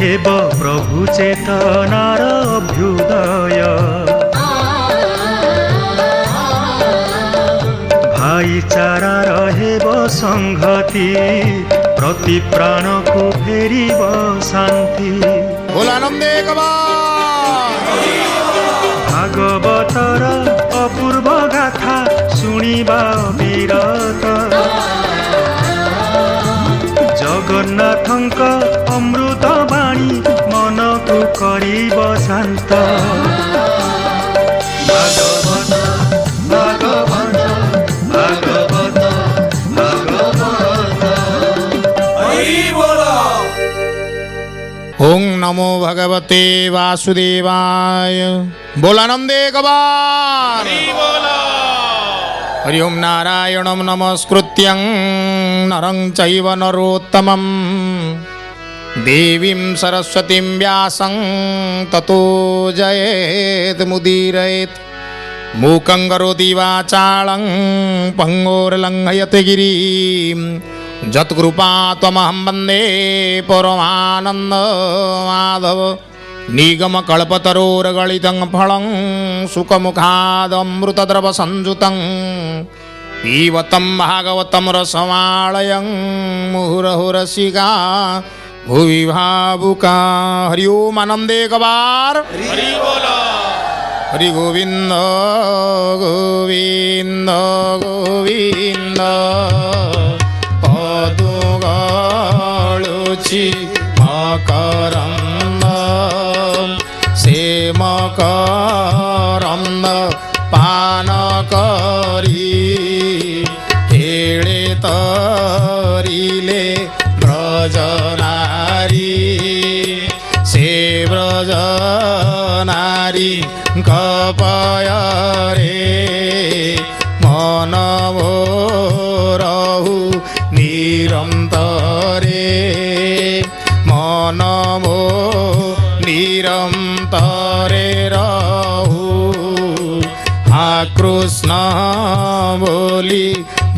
हेब प्रभु चेतनार अभ्युदय भाईचारा रहेब संगति प्रति प्राण को फेरिब शांति भोलानंदे भागवतर अपूर्व गाथा शुणिबा विरत जगन्नाथंक अमृत बाणी मन को करिब शांत भागवत भागवत भागवत भागवत ओं नमो भगवते वासुदेवाय। बोलानंदे कबार हरि ओं नारायणं नमस्कृत्यं नरं चैव नरोत्तमं देवीं सरस्वतीं व्यासं ततो जयेत् मूकं करोति वाचालं पंगोर्लंघयते गिरिं जत्कृपा त्वमहं वन्दे परमानन्द माधव निगमकल्पतरोर्गलितं फलं सुखमुखादमृतद्रवसंयुतं पीबतं भागवतं रसमालयं मुहुरहो रसिका भुवि भावुका। हरि ओम आनंदे कबार हरि गोविंद गोविंद गोविंद पदुगलुचि मकरंद से मकरंद पान करी हेळे तरिले ब्रजनारी से ब्रजनारी कपय रे मन मोरहु निरंतरे मन मो निरंतरे रहु हा कृष्ण बोली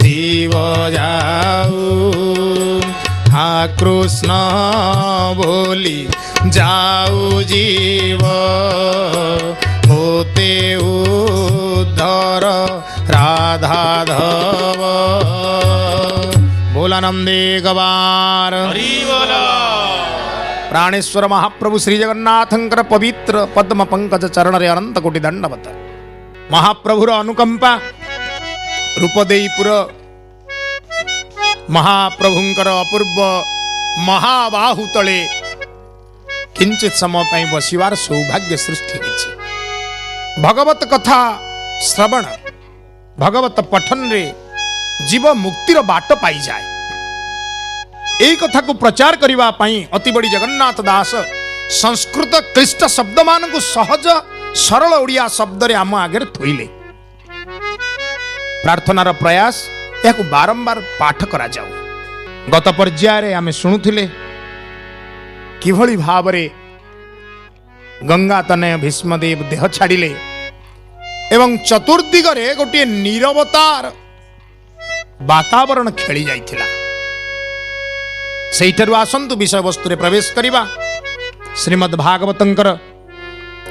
जीव जाऊ हा कृष्ण बोली जाऊ जीव होते उद्धर राधाधव। बोलानंदे गवार प्राणेश्वर महाप्रभु श्री जगन्नाथंकर पवित्र पद्म पंकज चरण रे अनंत कोटि दंडवत। महाप्रभुर अनुकंपा रूपदेईपुर महाप्रभुंकर अपूर्व महाबाहु तले किंचित समय पाई बसिवार सौभाग्य सृष्टि होइछि। भगवत कथा श्रवण भगवत पठन रे जीव मुक्तिर बाट पाई जाए। एही कथा को प्रचार करिवा पाई अति बड़ी जगन्नाथ दास संस्कृत क्लिष्ट शब्द मान को सहज सरल ओडिया शब्द रे आम आगे थोइले। प्रार्थनार प्रयास याकु बारंबार पाठ करा जाऊ। गत पर्याय रे आमे शुणुथिले किभଳି भावरे गंगा तनय भीष्मदेव देह छाड़िले एवं चतुर्दिगरे गोटे नीरवतार वातावरण खेली जाइथिला। सेठरु आसंतु विषय वस्तु रे प्रवेश करिबा। श्रीमद् भागवतंकर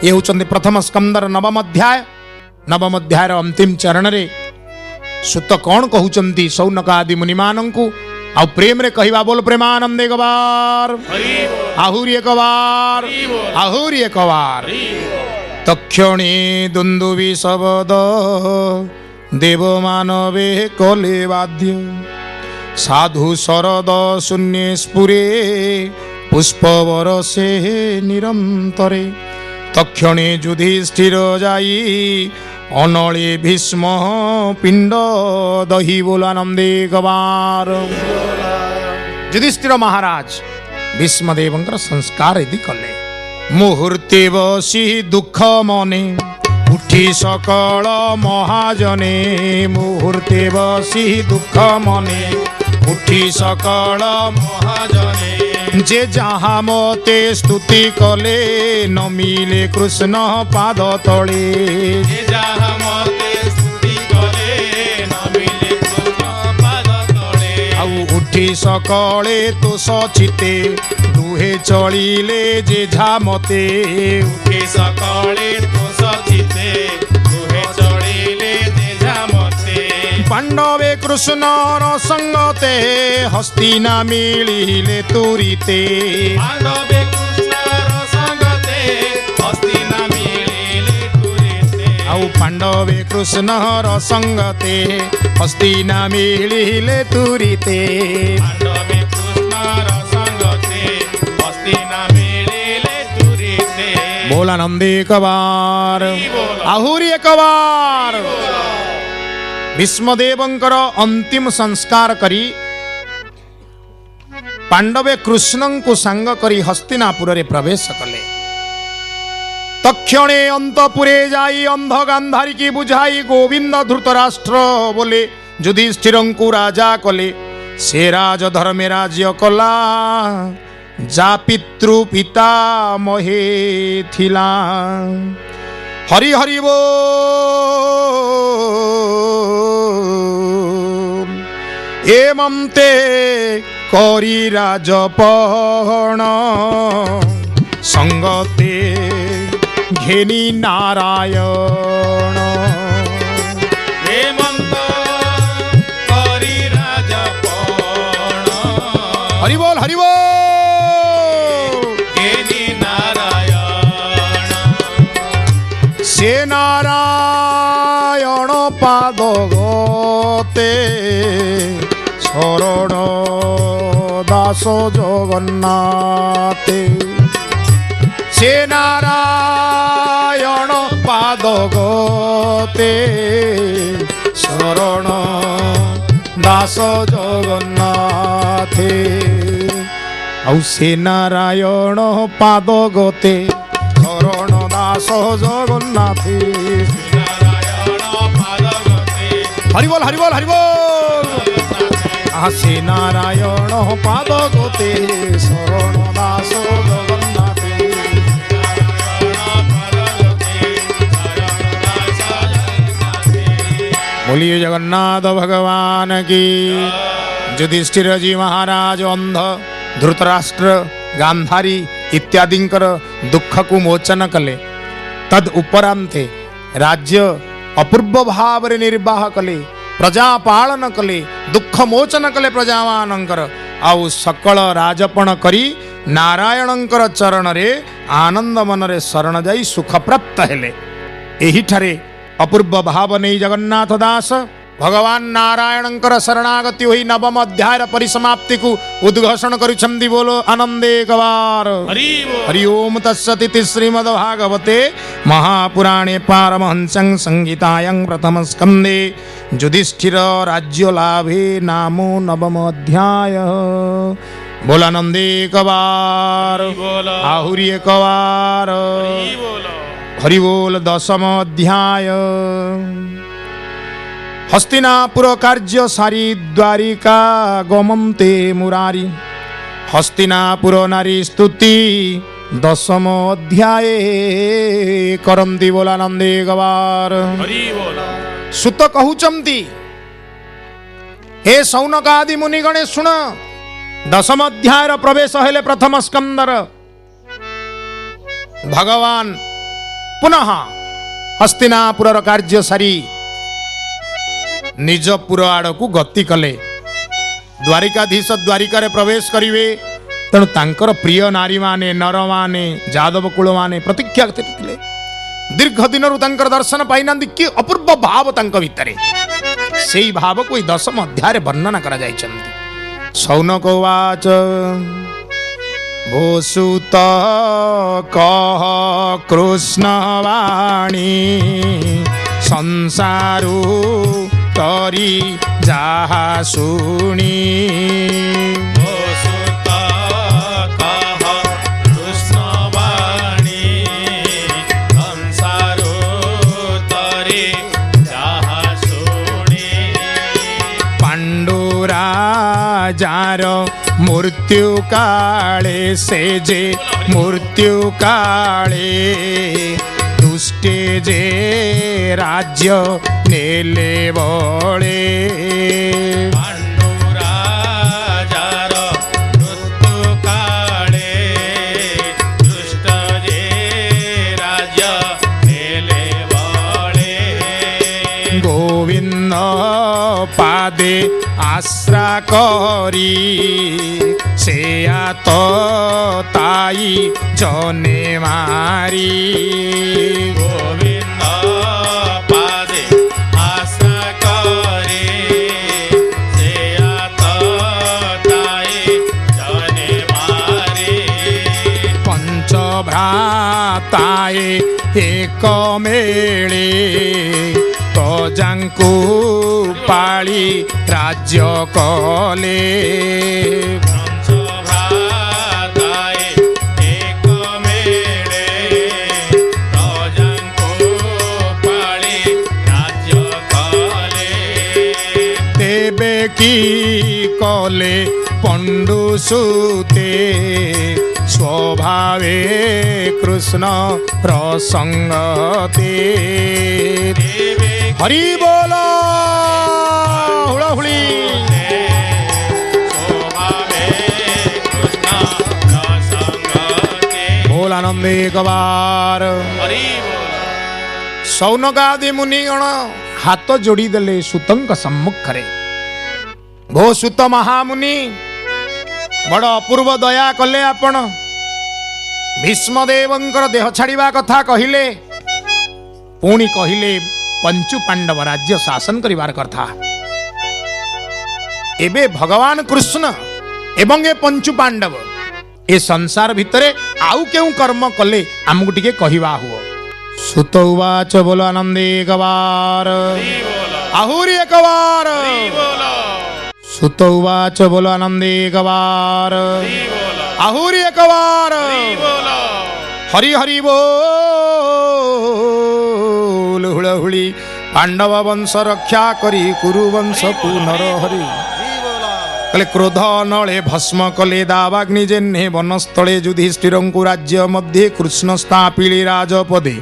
ये होचंदे प्रथम स्कंदर नवम अध्याय अंतिम चरण रे सुत कौन कहउचंती सौनक आदि मुनिमानंकु आ प्रेम रे कहिबा। बोल प्रेमानंदे गवार आहुरी एक बार तक्षणे दुंदुबी शब्द देव मानवे कले वाद्य साधु शरद शून्य स्फुरे पुष्प बरसे निरंतरे तक्षणे युधिष्ठिर जाई अनले भीष्म पिंड दही। बोलानंदे गवार युधिष्ठिर महाराज भीष्मदेवंकर संस्कार यदि कले मुहूर्ते बसी दुख मने उठी सकल महाजने मुहूर्ते बसी दुख मने उठी सकल महाजने जे जहाँ मते स्तुति कले न मिले कृष्ण पाद तले जे जहाँ मते स्तुति कले न मिले कृष्ण पाद तले आउ उठी सकले तो सचिते दुहे चलिले जे झामते उठे सकले तो सचिते दुहे चलिले जे झामते पांडवे कृष्णर संगते हस्तिना मिलिले तुरिते पांडवे कृष्णर संगते हस्तिना मिलिले तुरिते आउ पांडवे कृष्णर संगते हस्तिना मिलिले तुरिते पांडवे कृष्णर संगते हस्तिना मिलिले तुरिते बोला नंदी एक बार आहुरी एक बार भीष्मदेवंकर अंतिम संस्कार करी पांडवे कृष्ण को सांग करी हस्तिनापुर रे प्रवेश कले तक्षणे अंतपुरे जाई अंध गांधारी की बुझाई गोविंद धृतराष्ट्र बोले युधिष्ठिर को राजा कले से राज धर्मे राज्य कला जा पितृ पिता महे थिला हरि हरि बोल एमंते करी राजपहण संगते घेनी नारायण हेमंत करी राजपण हरि बोल हरि बोल घेनी नारायण से नारायण पाद गते शरण दास जगन्नाथे से नारायण पाद गते शरण दास जगन्नाथे आउ से नारायण पाद गते शरण दास जगन्नाथे नारायण पादगते हरि बोल हरि बोल हरि बोल से नारायण पाद गते शरण दास जगन्नाथे बोलिए जगन्नाथ भगवान की युधिष्ठिर जी महाराज अंध धृतराष्ट्र गांधारी इत्यादिंकर दुख को मोचन कले तद उपरांते राज्य अपूर्व भाव निर्वाह कले प्रजा पालन कले दुख मोचन कले प्रजावानंकर आउ सकल राजपण करी नारायणंकर चरण रे आनंद मन रे शरण जाई सुख प्राप्त हेले एही ठारे अपूर्व भाव नहीं जगन्नाथ दास भगवान नारायणंकर शरणागति होई नवम अध्याय परिसमाप्ति को उद्घोषण करुछंदी बोलो आनंदे कवार हरि बोल हरि ओम तत्सदिति श्रीमद्भागवते महापुराणे पारमहंसं संहितायां प्रथम स्कंदे युधिष्ठिर राज्य लाभे नामो नवम अध्याय बोला नंदे कवार बोल आहुरी कवार बोल हरि बोल दशम अध्याय हस्तिनापुर कार्य सारी द्वारिका गमन्ते मुरारी हस्तिनापुर नारी स्तुति दशम अध्याय करन्ति बोला नंदे गवार हरि बोल सुत कहउचंती हे सौनक आदि मुनिगणे शुण दशम अध्याय प्रवेश हेले प्रथम स्कंदर भगवान पुनः हस्तिनापुर कार्य सारी निज पुर आड़ को गति कले द्वारिकाधीश द्वारिका प्रवेश करिवे तेणु तांकर प्रिय नारी माने नर माने जादव कुल माने प्रतीक्षा करथिले दीर्घ दिन तांकर दर्शन पाइनांती कि अपूर्व भाव तांक भितरे सेई भाव को दशम अध्याय वर्णना करा जायछंती सौनक उवाच भूसुत कह कृष्ण वाणी संसारू तरी जाहा शुणी सुत कह कृष्ण वाणी संसारो तरे जाहा शुणी पांडुराजार मृत्यु काले से जे मृत्यु काले दुष्टे जे राज्य नेले बळे पांडुराजा आश्रा करी सेया तो ताई जने मारी गोविंद पादे आशा करे सेया तो ताई जने मारे पंच भ्राताए एक मेले तो जांकू पाली राज्य कले पंच भ्राताए एक मेळे प्रजांको पाळी राज्य कले तेबे की कले पंडु सुते स्वभावे कृष्ण रसंगते देवे हरि बोला हुळहुळी स्वभावे कृष्ण रसंगते बोल आनंदे गवार हरि बोल सौनकादि मुनिगण हाथ जोड़ी देले सुतंक सम्मुखरे भो सुत महामुनि बड़ अपूर्व दया कले आपण भीष्मदेवंकर देह छाड़िबा कथा कहिले पुणी कहिले पंचु पांडव राज्य शासन करिवार कथा एबे भगवान कृष्ण एवं ए पंचु पांडव ए संसार भितरे आउ केउ कर्म कले आमको टिके कहिबा हुओ सुत उवाच बोलो आनंदे गवार आहुरी एक बार सुत उवाच बोलो आनंदे गवार आहुरी एक बार हरि हरि बोल हुळहुळी पांडव वंश रक्षा करी कुरु वंश कु नर हरि कले क्रोध नळे भस्म कले दावाग्नि जेन्हे वनस्थळे युधिष्ठिरंकु राज्य मध्ये कृष्ण स्थापिले राजपदे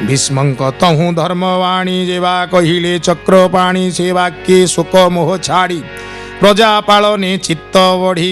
भीष्मंक तहु धर्मवाणी जेवा कहिले चक्रपाणी से वाक्ये शोक मोह छाड़ी प्रजा पालने चित्त बढ़ी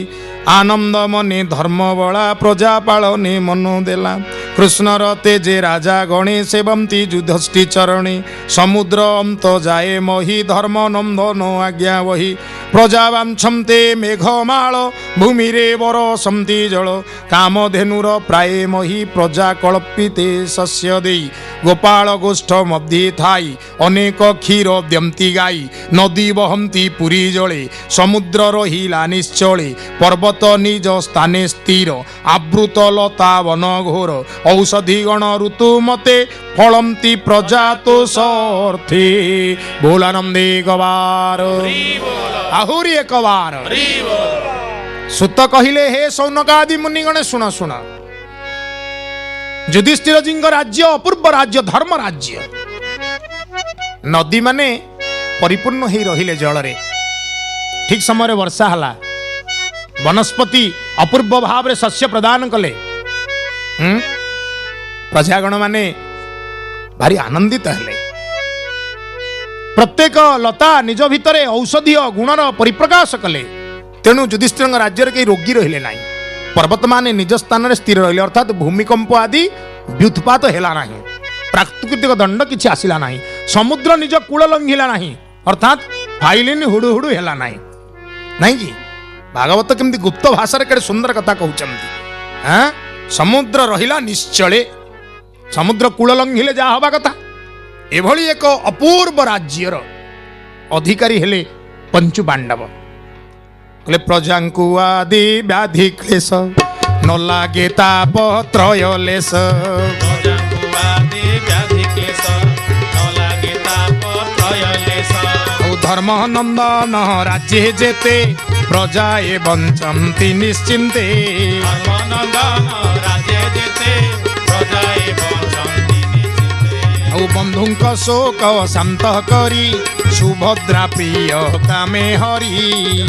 आनंद मने धर्म बला प्रजा पालने मन देला कृष्ण तेजे राजा गणे सेवंती युधिष्ठि चरणे समुद्र अंत जाए मही धर्म नंदन आज्ञा वही प्रजा वांछन्ते मेघमाल भूमि रे बरसन्ति जल कामधेनुर प्राय मही प्रजा कल्पिते शस्य देई गोपाल गोष्ठ मध्ये थाई अनेक क्षीर द्यंती गाई नदी बहंती पुरी जले समुद्र रहिला निश्चले पर्वत निज स्थाने स्थिर आवृत लता वन घोर औषधि गण ऋतु मते फलंती प्रजा तो सर्थी बोलानंदे गवार आहुरी एक बार सुत कहिले हे सौनकादि मुनिगण शुण शुण युधिष्ठिर जी राज्य अपूर्व राज्य धर्म राज्य नदी माने परिपूर्ण हो रहिले जलरे ठीक समय वर्षा हला वनस्पति अपूर्व भाव रे शस्य प्रदान कले प्रजागण माने भारी आनंदित हेले प्रत्येक लता निज भितरे औषधीय गुणर परिप्रकाश कले तेणु युधिष्ठिर राज्य कई रोगी रहिले नाही पर्वत माने निज स्थान रे स्थिर रहिले अर्थात भूमिकंप आदि व्युत्पात हेला नाही प्राकृतिक दंड किछि आसिला नाही समुद्र निज कूल लंघिला नाही अर्थात फाइलिन हुडु हुडु हेला नाही नहीं कि भागवत केमती गुप्त भाषा रे केडे सुंदर कथा कहउचंती हां समुद्र रहिला निश्चले समुद्र कूल लंघिले जा हवा कथा एभली एक अपूर्व राज्यर अधिकारी हेले पंचु पांडव कले प्रजांकु आदि व्याधि क्लेश न लागे ताप त्रयलेश धर्म नंदन राज्य जेते प्रजाए बंचंती निश्चिंते बंधुंक शोक शांत करी सुभद्रा प्रिय कामे हरि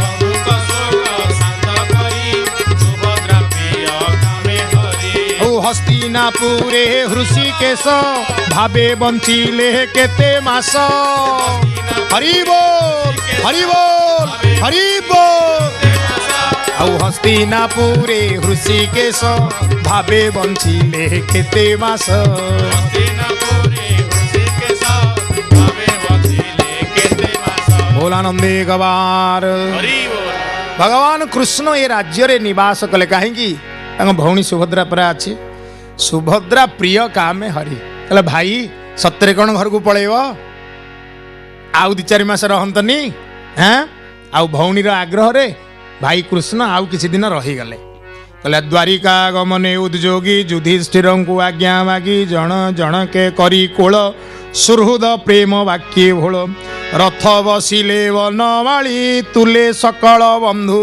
हस्तिनापुरे हृषिकेश भावे बंचिले केते मास हरि बोल हरि बोल हरि बोल हस्तिनापुरे हृषिकेश भावे बंचिले केते मास भोलानंदे गवार हरि बोल भगवान कृष्ण ए राज्य रे निवास कले कहीं भौणी सुभद्रा परा अच्छी सुभद्रा प्रिय कामे हरि कहले भाई सत्य कौन घर को पलैब आउ 2-4 मास रहतनी हाँ आउ भौणीर आग्रह रे भाई कृष्ण आउ किछि दिन रहीगले कहले द्वारिका गमने उद्योगी युधिष्ठिर को आज्ञा मागी जन जन के करी कोल सुहृद प्रेम वाक्य भोल रथ बसिले वनमाली तुले सकल बंधु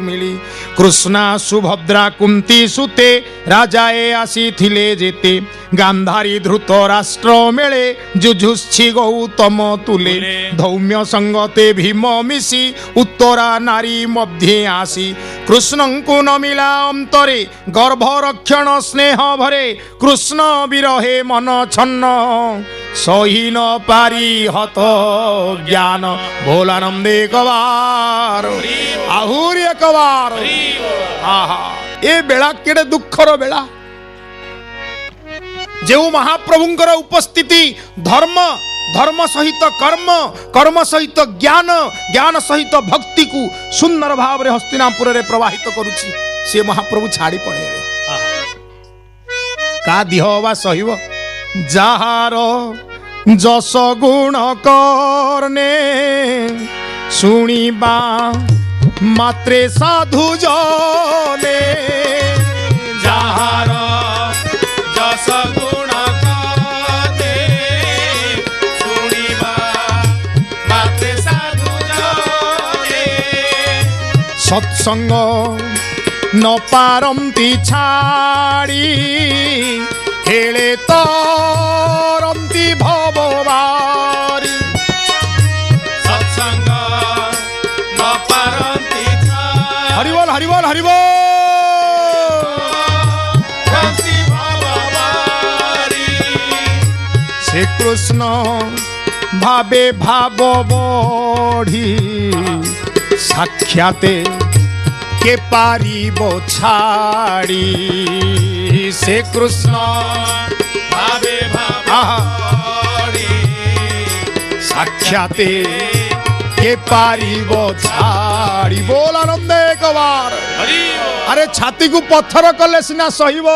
मिली कृष्णा सुभद्रा कुंती सुते राजाए आसी थिले जेते गांधारी धृत राष्ट्र मेले जुझुछि गौतम तुले धौम्य संगते भीम मिशी उत्तरा नारी मध्ये आसी कृष्ण को न मिला अंतरे गर्भ रक्षण स्नेह भरे कृष्ण विरहे मन छन्न सही न पारी हत ज्ञान भोलानंदे कबार आहुरी कबार आहा ए बेला केड़े दुखर बेला जो महाप्रभुंकर उपस्थिति धर्म धर्म सहित कर्म कर्म सहित ज्ञान ज्ञान सहित भक्ति को सुंदर भाव रे हस्तिनापुर रे प्रवाहित करुछि से महाप्रभु छाड़ी पड़े का दिह वा सहिब जहार जस गुण करने शुणिबा मात्रे साधु जने जहार जस गुण करने शुणिबा मात्रे साधु जने सत्संग न पारंती छाड़ी हेले तरंती भवबारी सत्संग न पारंती हरिबोल हरिबोल हरिबोल छाती भवबारी श्री कृष्ण भावे भाव बढ़ी साक्षाते के पारिब छाड़ी से कृष्ण भावे आहा भावी साक्षाते के पारिब छाड़ी बोल आनंद एक बार हरि अरे छाती को पत्थर कले सिना सहिब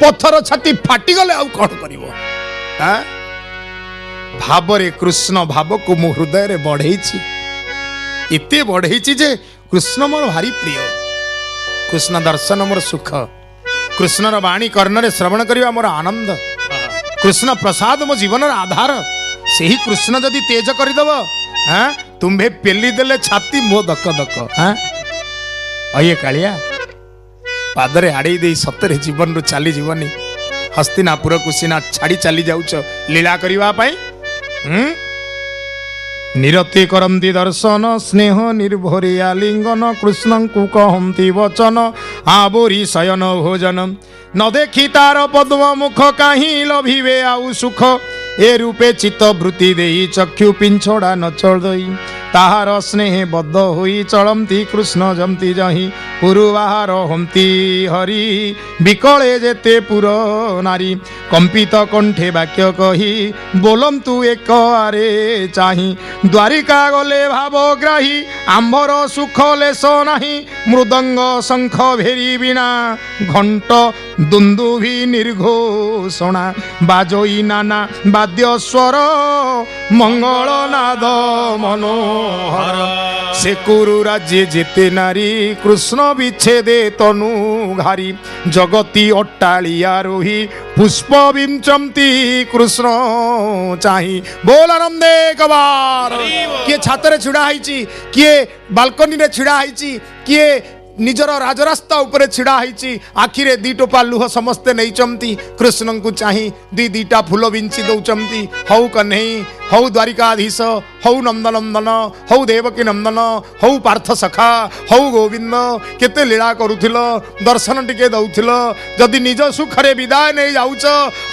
पत्थर छाती फाटी गले आउ कौन करिवो हां भाव रे कृष्ण भाव को मो हृदय रे बढ़ेछि इते बढ़ेछि जे कृष्ण मोर भारी प्रिय कृष्ण दर्शन मोर सुख कृष्णर वाणी कर्णरे श्रवण करिवा मोर आनंद कृष्ण प्रसाद मो जीवन आधार से ही कृष्ण जदि तेज करदेव हाँ तुम्हें पेली देले छाती मो दक दक हाँ अये कालिया पादरे आड़े दे सतरे जीवन रु चली जीवनी हस्तिनापुर को सीना छाड़ी चली जाऊच लीला करवा पाई निरति करंती दर्शन स्नेह निर्भरी आलिंगन कृष्ण को कहती वचन आबोरी शयन भोजन न देखी तार पद्म मुख कहीं लभिवे आउ सुख ए रूपे चित्त वृत्ति देई चक्षु पिंछड़ा न चढ़ई ताहार स्नेह बद्ध होई चलती कृष्ण जमती जही पुरुवाहार हंती हरि विकले जेते पुर नारी कंपित कंठे वाक्य कही बोलंतु एक आरे चाही द्वारिका गले भावग्राही आंभर सुख लेस नाही मृदंग शंख भेरी बिना घंट दुंदुभि निर्घोषणा बाजोई नाना वाद्य स्वर मंगल नाद मनोहर से कुरु राज्य जेते नारी कृष्ण विच्छेदे तनु घारी जगती अट्टालिया रोही पुष्प विंचमती कृष्ण चाही बोल आनंदे कबार किए छाତରେ छिड़ा हैची किए बालकनी रे छिड़ा हैची किए निजर राजरास्ता उपरे छिड़ा हैची आखिरे दी टोपा लुह समस्ते नहींचमती कृष्ण को चाही दीटा फूल विंची दौचमती हौ कन्हई हौ द्वारिकाधीश हौ नंदनंदन हौ देवकी नंदन हौ पार्थ सखा हौ गोविंद केते लीला करुथिल दर्शन टिके दउथिल जदि निज सुखरे विदाय नहीं जाउच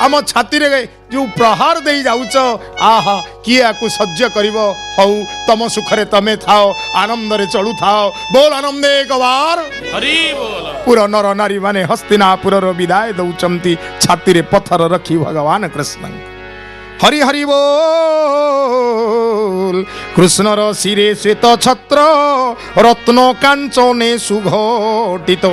आम छाती रे जो प्रहार दे जाउच आहा किए आकु सह्य करिवो हौ तम सुखरे तमे थाओ आनंद रे चलु थाओ बोल आनंदे एक बार हरि बोल पूरा नर नारी माने हस्तिनापुर रो विदाय दउचंती छाती रे पत्थर रखी भगवान कृष्ण हरि हरि बोल कृष्णर शिरे श्वेत छत्र रत्न कांचने सुघटित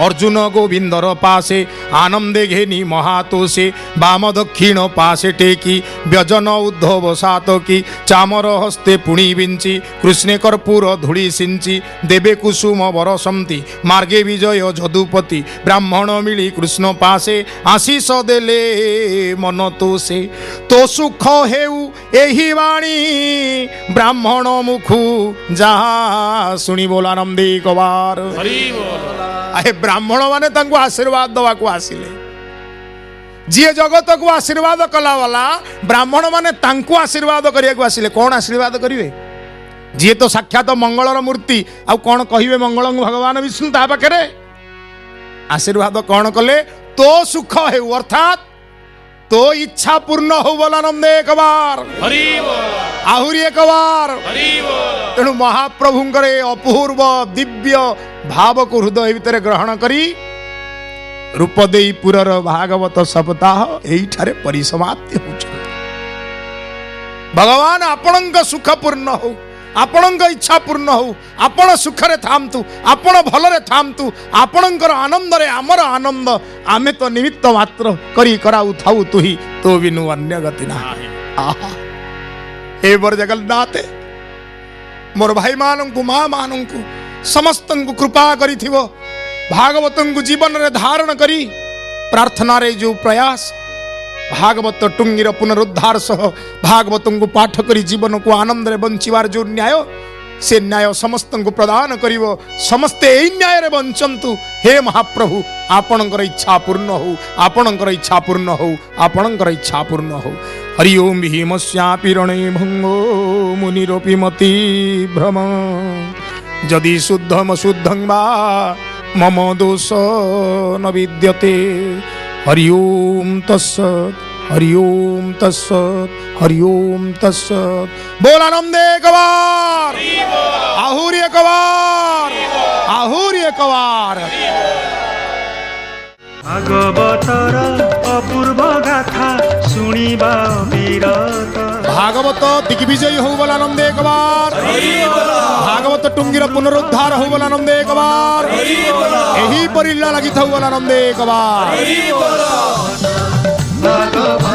अर्जुन गोविंदर पासे आनंदे घेनी महातोषे वाम दक्षिण पासे टेकी व्यजन उद्धव सातकी चामर हस्ते पुणी विंची कृष्णे कर्पूर धूଳି सिंची देवे कुसुम बरसंती मार्गे विजय जदुपति ब्राह्मण मिली कृष्ण पासे आशीष देले मन तोषे तो सुख हेउ एही वाणी ब्राह्मण मुखु जहा शुणी बोला नंदी कबार हरि बोल आहे ब्राह्मण माने तांको आशीर्वाद दवा को आसिले जी जगत को आशीर्वाद कला वाला ब्राह्मण माने तांको आशीर्वाद करिया को आसिले कौन आशीर्वाद करिवे जी तो साक्षात मंगलर मूर्ति आ कौन कहिवे मंगल भगवान विष्णु ता पाखरे आशीर्वाद कौन कले तो सुख हे अर्थात तो इच्छा पूर्ण हो बोला नंदे एक बार हरि बोल आहुरी एक बार हरि बोल तेणु महाप्रभुंकर अपूर्व दिव्य भाव को हृदय भितर ग्रहण करी रूपदेईपुरर भागवत सप्ताह एठारे परिसमाप्ति होउछ भगवान आपणक सुख पूर्ण हो आपणक इच्छा पूर्ण हो आपण सुखरे थामतु आपण भलरे थामतु आपणकर आनंद रे आमर आनंद आमे तो निमित्त मात्र करी कराउ थाउ तुही तो बिनु अन्य गति नाही आहा हे बर जगन्नाथ मोर भाई मानंकु माँ मानंकु समस्तंकु कृपा करिथिबो भागवतंकु जीवन रे धारण करी प्रार्थना रे जो प्रयास भागवत टुंगीर पुनरुद्धार सह भागवतंकु पाठ करी जीवन को आनंद रे बंचिवार जो न्याय से न्याय समस्तंकु प्रदान करिवो समस्ते एई न्याय रे बंचंतु हे महाप्रभु आपणकर इच्छा पूर्ण हो आपणकर इच्छा पूर्ण हो आपणकर इच्छा पूर्ण हो हरि ओम भीमस्यापि रणे भंगो मुनिरोपि मति भ्रम जदि शुद्धम शुद्धं वा मम दोष न विद्यते हरि ओम तत्सत् हरि ओम तत्सत् हरि ओम तत्सत् बोला नंदे एक बार आहुरी एक बार आहुरी एक बार भागवतर अपूर्व गाथा शुणिबा विरत भागवत दिग्विजय हो बोला नंदे एक बार भागवत टुंगीर पुनरुद्धार हो बोला नंदे एक बार यही परिल्ला लगी था बोला नंदे एक बार भागवत